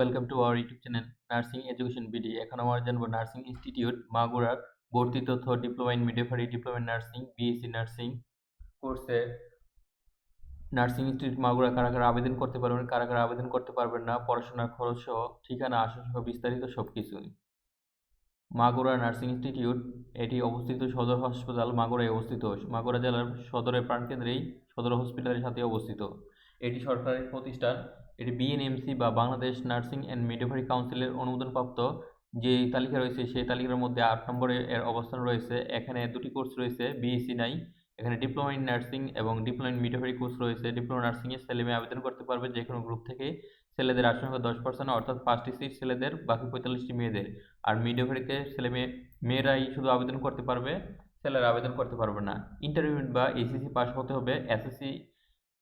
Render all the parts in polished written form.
Welcome to our YouTube channel nursing education BD. এখন আমরা জানবো নার্সিং ইনস্টিটিউট মাগুরার ভর্তি তথ্য, diploma in midwifery, diploma in nursing, BSc nursing কোর্সে নার্সিং ইনস্টিটিউট মাগুরা কারা কারা আবেদন করতে পারবেন, কারা কারা আবেদন করতে পারবেন না, পড়াশোনার খরচ সহ, ঠিকানা, আসন সহ বিস্তারিত সবকিছুই। মাগুরা নার্সিং ইনস্টিটিউট এটি অবস্থিত সদর হাসপাতাল মাগুরায় অবস্থিত। মাগুরা জেলার সদরের প্রাণকেন্দ্রেই সদর হসপিটালের সাথে অবস্থিত। এটি সরকারি প্রতিষ্ঠান। এটি বিএনএমসি বা বাংলাদেশ নার্সিং অ্যান্ড মিডওয়াইফারি কাউন্সিলের অনুমোদনপ্রাপ্ত। যে তালিকা রয়েছে সেই তালিকার মধ্যে 8 নম্বরে এর অবস্থান রয়েছে। এখানে দুটি কোর্স রয়েছে, বিএসসি নাই। এখানে ডিপ্লোমা ইন নার্সিং এবং ডিপ্লোমা ইন মিডওয়াইফারি কোর্স রয়েছে। ডিপ্লোমা নার্সিংয়ে ছেলেমেয়ে আবেদন করতে পারবে যে কোনো গ্রুপ থেকে। ছেলেদের আসন 10%, অর্থাৎ 5টি সিট ছেলেদের, বাকি 45টি মেয়েদের। আর মিডওয়াইফারিতে মেয়েরাই শুধু আবেদন করতে পারবে, ছেলেরা আবেদন করতে পারবে না। ইন্টারমিডিয়েট বা এসএসসি পাস হতে হবে। এসএসসি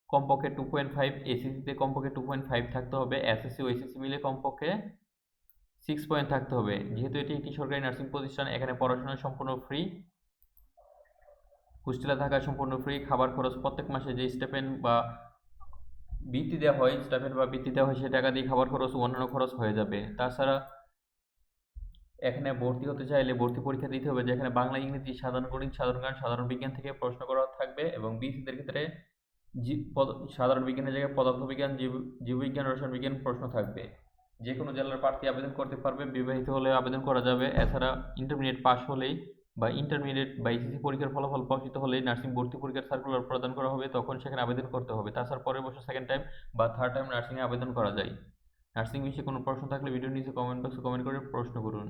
কমপক্ষে 2.5, এসএসসিতে কমপক্ষে 2.5 থাকতে হবে। এসএসসি ও এসএসসি মিলে কমপক্ষে 6 পয়েন্ট থাকতে হবে। যেহেতু এটি একটি সরকারি নার্সিং প্রতিষ্ঠান, এখানে পড়াশোনা সম্পূর্ণ ফ্রি, হোস্টেলে থাকা সম্পূর্ণ ফ্রি, খাবার খরচ প্রত্যেক মাসে যে স্টাইপেন্ড বা বৃত্তি দেওয়া হয়, সে টাকা দিয়ে খাবার খরচ ও অন্যান্য খরচ হয়ে যাবে। তাছাড়া এখানে ভর্তি হতে চাইলে ভর্তি পরীক্ষা দিতে হবে, যেখানে বাংলা, ইংরেজি, সাধারণ গণিত, সাধারণ গান, সাধারণ বিজ্ঞান থেকে প্রশ্ন করা থাকবে। এবং বিসিদের ক্ষেত্রে সাধারণ বিজ্ঞানের জায়গায় পদার্থবিজ্ঞান, জীববিজ্ঞান, রসায়ন বিজ্ঞান প্রশ্ন থাকবে। যে কোনো জেলার প্রার্থী আবেদন করতে পারবে, বিবাহিত হলে আবেদন করা যাবে। এছাড়া ইন্টারমিডিয়েট পাস হলেই বা ইন্টারমিডিয়েট বা এসএসসি পরীক্ষার ফলাফল প্রকাশিত হলেই নার্সিং ভর্তি পরীক্ষার সার্কুলার প্রদান করা হবে, তখন সেখানে আবেদন করতে হবে। তাছাড়া পরের বছর সেকেন্ড টাইম বা থার্ড টাইম নার্সিংয়ে আবেদন করা যায়। নার্সিং বিষয়ে কোনো প্রশ্ন থাকলে ভিডিওর নিচে কমেন্ট বক্সে কমেন্ট করে প্রশ্ন করুন।